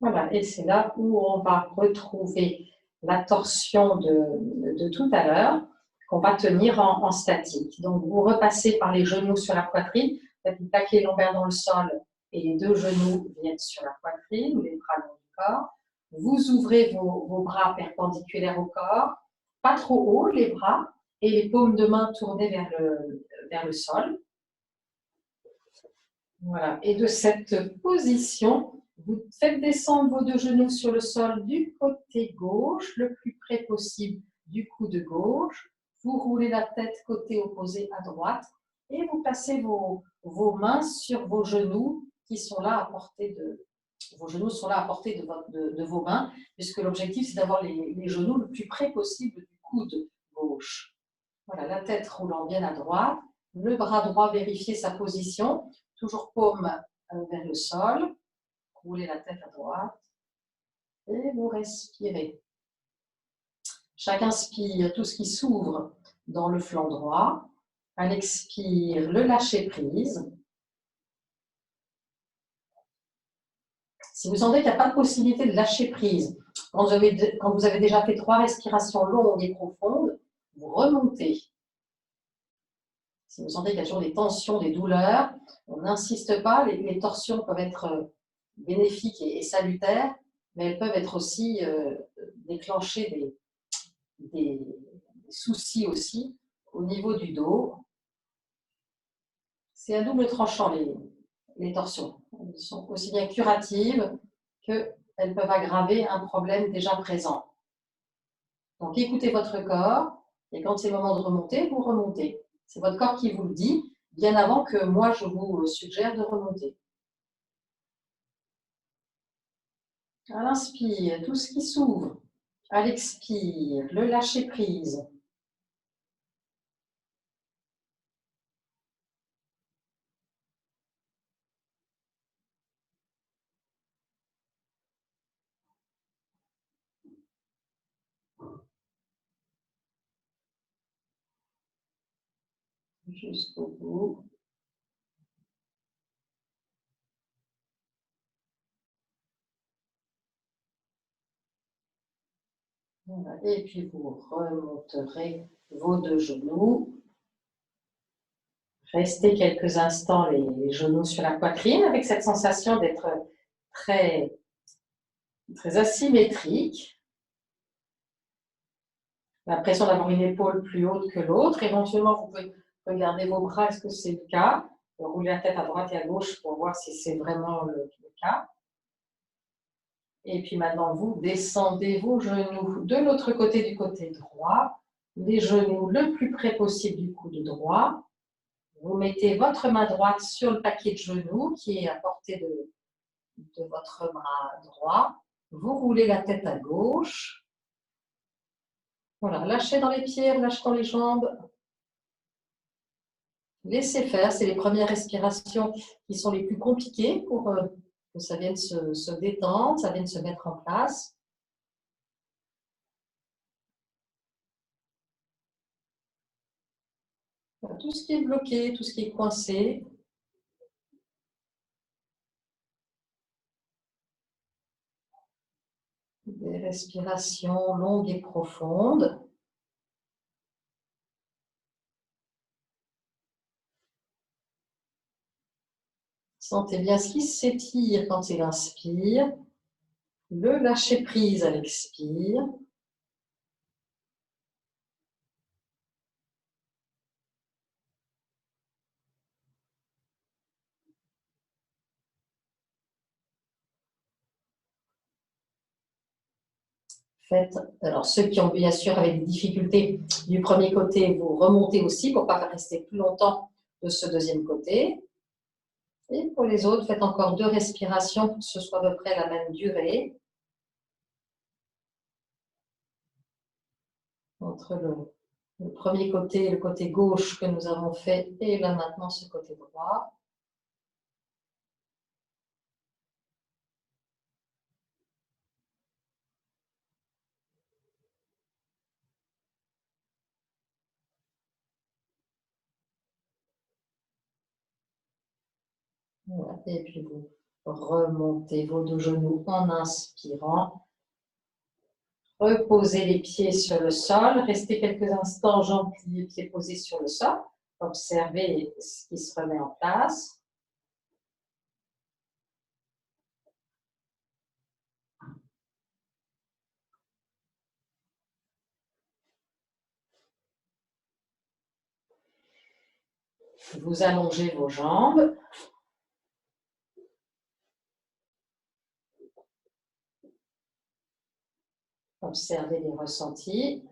[SPEAKER 1] Voilà, et c'est là où on va retrouver la torsion de tout à l'heure, qu'on va tenir en statique. Donc, vous repassez par les genoux sur la poitrine, vous plaquez les lombaires dans le sol et les 2 genoux viennent sur la poitrine, les bras long du corps. Vous ouvrez vos bras perpendiculaires au corps, pas trop haut les bras, et les paumes de main tournées vers le sol. Voilà, et de cette position, vous faites descendre vos 2 genoux sur le sol du côté gauche, le plus près possible du coude gauche. Vous roulez la tête côté opposé à droite et vous placez vos mains sur vos genoux qui sont là à portée de vos genoux sont là à portée de vos mains, puisque l'objectif c'est d'avoir les genoux le plus près possible du coude gauche. Voilà, la tête roulant bien à droite, le bras droit vérifiez sa position. Toujours paume vers le sol, roulez la tête à droite et vous respirez. Chaque inspire, tout ce qui s'ouvre dans le flanc droit. À l'expire, le lâcher prise. Si vous sentez qu'il n'y a pas de possibilité de lâcher prise, quand vous avez déjà fait 3 respirations longues et profondes, vous remontez. Si vous sentez qu'il y a toujours des tensions, des douleurs, on n'insiste pas. Les torsions peuvent être bénéfiques et salutaires, mais elles peuvent être aussi déclencher des soucis aussi au niveau du dos. C'est à double tranchant les torsions. Elles sont aussi bien curatives qu'elles peuvent aggraver un problème déjà présent. Donc écoutez votre corps et quand c'est le moment de remonter, vous remontez. C'est votre corps qui vous le dit, bien avant que moi je vous suggère de remonter. À l'inspire, tout ce qui s'ouvre. À l'expire, le lâcher prise. Jusqu'au bout. Voilà. Et puis vous remonterez vos 2 genoux. Restez quelques instants les genoux sur la poitrine avec cette sensation d'être très, très asymétrique. L'impression d'avoir une épaule plus haute que l'autre. Éventuellement, vous pouvez regarder vos bras, est-ce que c'est le cas? Rouler la tête à droite et à gauche pour voir si c'est vraiment le cas. Et puis maintenant, vous descendez vos genoux de l'autre côté, du côté droit. Les genoux le plus près possible du coude droit. Vous mettez votre main droite sur le paquet de genoux qui est à portée de votre bras droit. Vous roulez la tête à gauche. Voilà, lâchez dans les pieds, lâchez dans les jambes. Laissez faire, c'est les premières respirations qui sont les plus compliquées pour que ça vienne se détendre, ça vienne se mettre en place. Voilà, tout ce qui est bloqué, tout ce qui est coincé. Des respirations longues et profondes. Sentez bien ce qui s'étire quand il inspire, le lâcher prise à l'expire. Faites, alors ceux qui ont bien sûr avec des difficultés du premier côté, vous remontez aussi pour ne pas rester plus longtemps de ce deuxième côté. Et pour les autres, faites encore 2 respirations pour que ce soit à peu près la même durée. Entre le premier côté, le côté gauche que nous avons fait, et là maintenant ce côté droit. Voilà. Et puis vous remontez vos 2 genoux en inspirant. Reposez les pieds sur le sol. Restez quelques instants, jambes pliées, pieds posés sur le sol. Observez ce qui se remet en place. Vous allongez vos jambes. Observez les ressentis.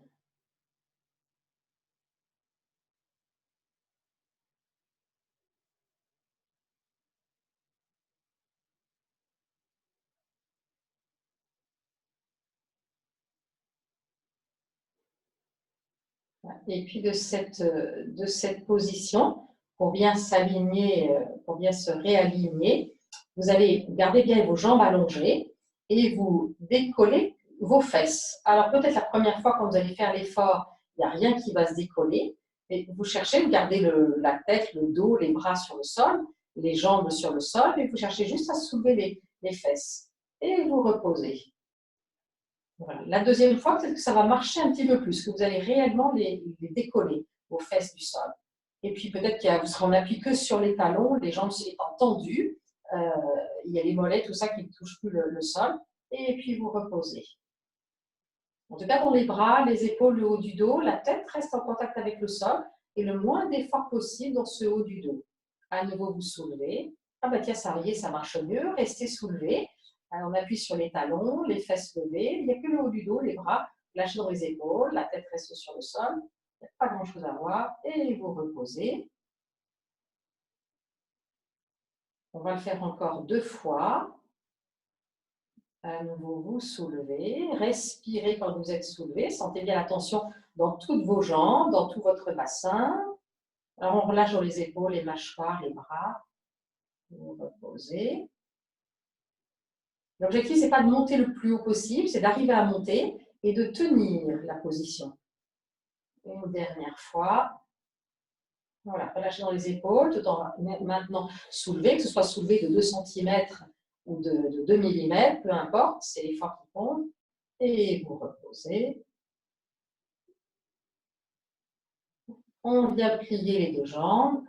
[SPEAKER 1] Et puis de cette position, pour bien s'aligner, pour bien se réaligner, vous allez garder bien vos jambes allongées et vous décollez vos fesses. Alors peut-être la première fois quand vous allez faire l'effort, il n'y a rien qui va se décoller, mais vous cherchez, vous gardez la tête, le dos, les bras sur le sol, les jambes sur le sol, et vous cherchez juste à soulever les fesses. Et vous reposez. Voilà. La deuxième fois, peut-être que ça va marcher un petit peu plus, que vous allez réellement les décoller aux fesses du sol. Et puis peut-être que vous serez en appui que sur les talons, les jambes étant tendues, il y a les mollets, tout ça qui ne touche plus le sol. Et puis vous reposez. En tout cas, dans les bras, les épaules, le haut du dos, la tête reste en contact avec le sol et le moins d'effort possible dans ce haut du dos. À nouveau, vous soulevez. Ah bah tiens, ça y est, ça marche mieux. Restez soulevé. On appuie sur les talons, les fesses levées. Il n'y a que le haut du dos, les bras lâchés dans les épaules. La tête reste sur le sol. Il n'y a pas grand-chose à voir. Et vous reposez. On va le faire encore 2 fois. À nouveau, vous soulevez. Respirez quand vous êtes soulevé. Sentez bien la tension dans toutes vos jambes, dans tout votre bassin. Alors, on relâche dans les épaules, les mâchoires, les bras. Vous reposez. L'objectif, ce n'est pas de monter le plus haut possible, c'est d'arriver à monter et de tenir la position. Une dernière fois. Voilà, relâchez dans les épaules, tout en maintenant soulever, que ce soit soulevé de 2 cm ou de 2 mm, peu importe, c'est l'effort qui compte. Et vous reposez. On vient plier les 2 jambes.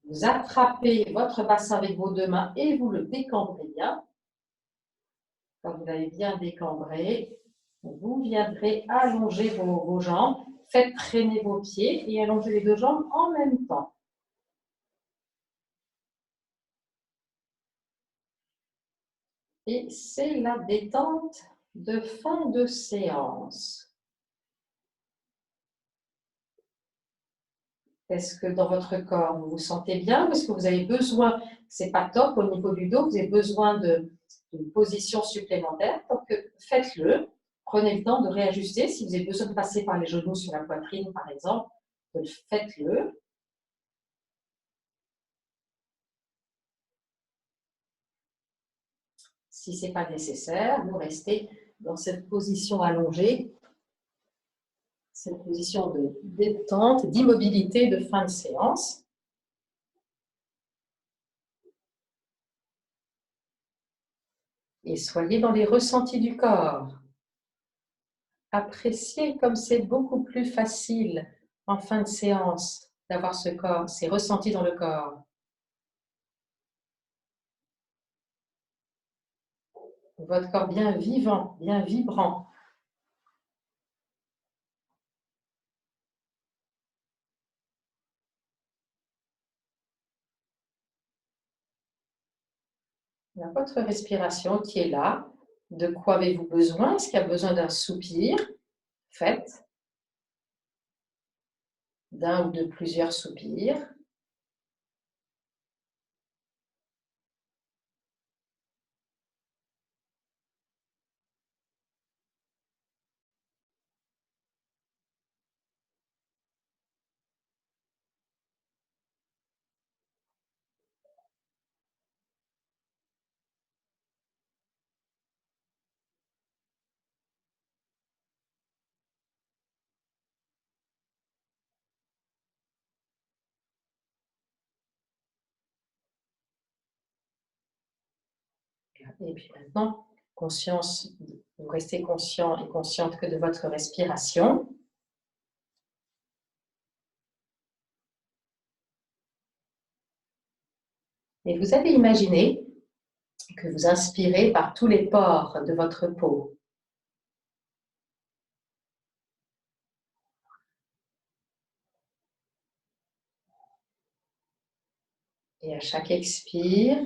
[SPEAKER 1] Vous attrapez votre bassin avec vos deux mains et vous le décambrez bien. Quand vous l'avez bien décambré, vous viendrez allonger vos jambes. Faites traîner vos pieds et allongez les deux jambes en même temps. Et c'est la détente de fin de séance. Est-ce que dans votre corps, vous vous sentez bien ou est-ce que vous avez besoin, c'est pas top au niveau du dos, vous avez besoin d'une position supplémentaire? Donc faites-le, prenez le temps de réajuster. Si vous avez besoin de passer par les genoux sur la poitrine, par exemple, faites-le. Si ce n'est pas nécessaire, vous restez dans cette position allongée, cette position de détente, d'immobilité de fin de séance. Et soyez dans les ressentis du corps. Appréciez comme c'est beaucoup plus facile en fin de séance d'avoir ce corps, ces ressentis dans le corps. Votre corps bien vivant, bien vibrant. Il y a votre respiration qui est là. De quoi avez-vous besoin? Est-ce qu'il y a besoin d'un soupir? Faites d'un ou de plusieurs soupirs. Et puis maintenant, conscience, vous restez conscient et consciente que de votre respiration. Et vous avez imaginé que vous inspirez par tous les pores de votre peau. Et à chaque expire,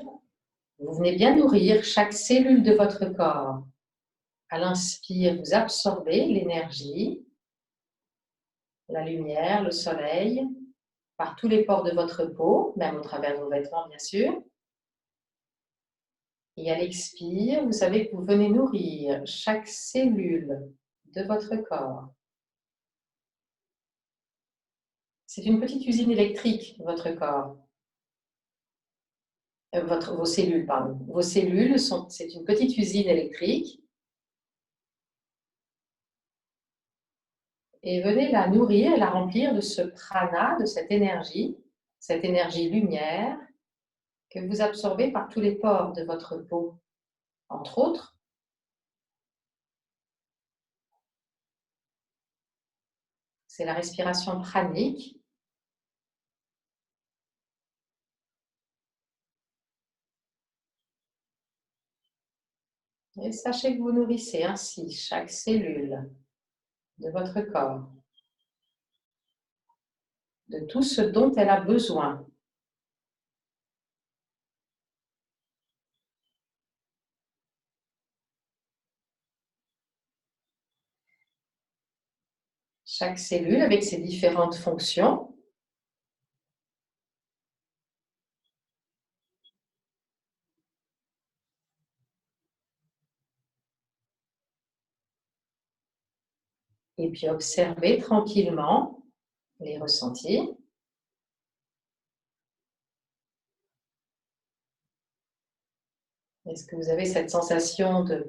[SPEAKER 1] vous venez bien nourrir chaque cellule de votre corps. À l'inspire, vous absorbez l'énergie, la lumière, le soleil, par tous les pores de votre peau, même au travers de vos vêtements, bien sûr. Et à l'expire, vous savez que vous venez nourrir chaque cellule de votre corps. C'est une petite usine électrique, votre corps. Vos cellules, pardon. Vos cellules, c'est une petite usine électrique. Et venez la nourrir, la remplir de ce prana, de cette énergie lumière que vous absorbez par tous les pores de votre peau. Entre autres, c'est la respiration pranique. Et sachez que vous nourrissez ainsi chaque cellule de votre corps de tout ce dont elle a besoin. Chaque cellule avec ses différentes fonctions. Et puis observez tranquillement les ressentis. Est-ce que vous avez cette sensation de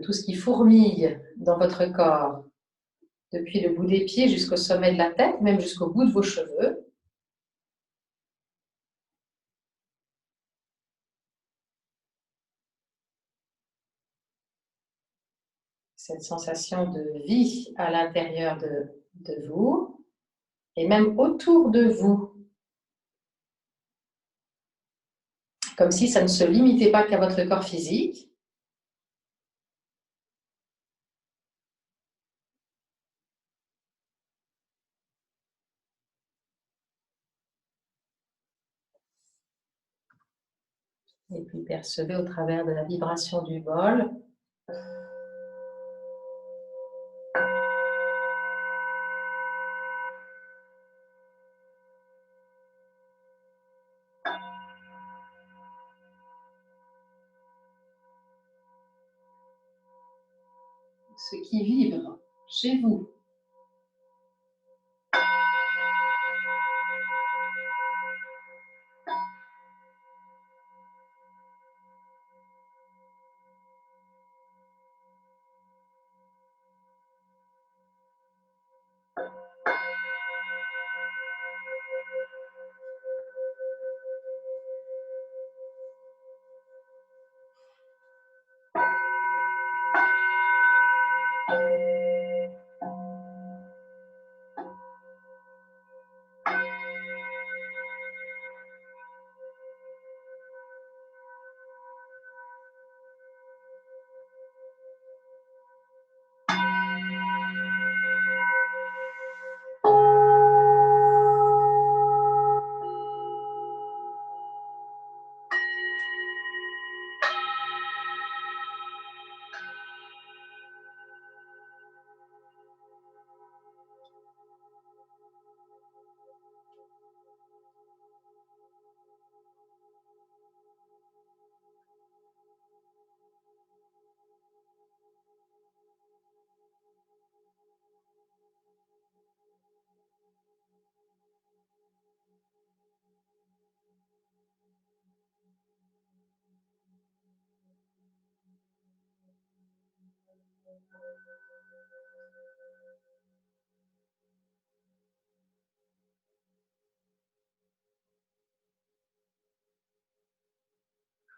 [SPEAKER 1] tout ce qui fourmille dans votre corps, depuis le bout des pieds jusqu'au sommet de la tête, même jusqu'au bout de vos cheveux? Cette sensation de vie à l'intérieur de vous et même autour de vous. comme si ça ne se limitait pas qu'à votre corps physique. Et puis percevez au travers de la vibration du bol ce qui vibre chez vous.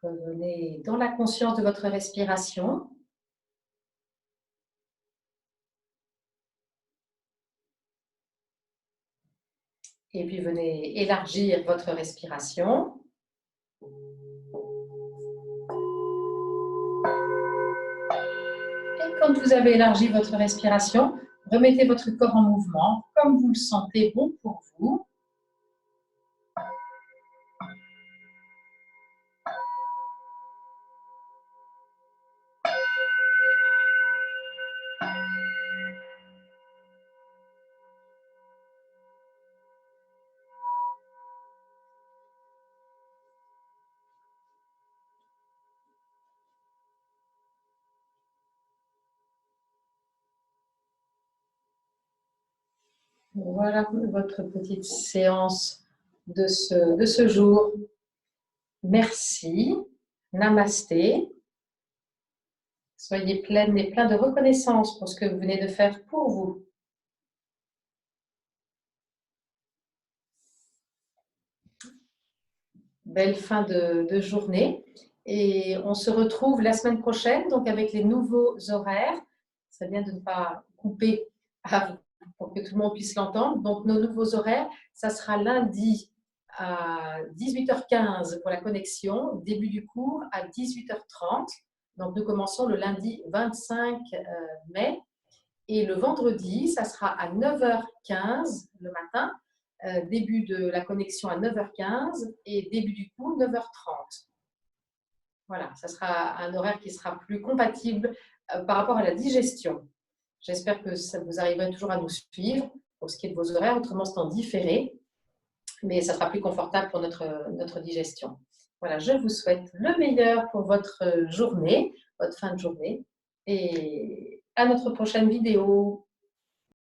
[SPEAKER 1] Revenez dans la conscience de votre respiration. Et puis venez élargir votre respiration. Et quand vous avez élargi votre respiration, remettez votre corps en mouvement comme vous le sentez bon pour vous. Voilà votre petite séance de ce jour. Merci. Namasté. Soyez pleine et plein de reconnaissance pour ce que vous venez de faire pour vous. Belle fin de journée. Et on se retrouve la semaine prochaine, donc avec les nouveaux horaires. C'est bien de ne pas couper pour que tout le monde puisse l'entendre. Donc, nos nouveaux horaires, ça sera lundi à 18h15 pour la connexion, début du cours à 18h30. Donc, nous commençons le lundi 25 mai. Et le vendredi, ça sera à 9h15 le matin, début de la connexion à 9h15 et début du cours 9h30. Voilà, ça sera un horaire qui sera plus compatible par rapport à la digestion. J'espère que ça vous arriverez toujours à nous suivre pour ce qui est de vos horaires, autrement c'est en différé, mais ça sera plus confortable pour notre digestion. Voilà, je vous souhaite le meilleur pour votre journée, votre fin de journée, et à notre prochaine vidéo.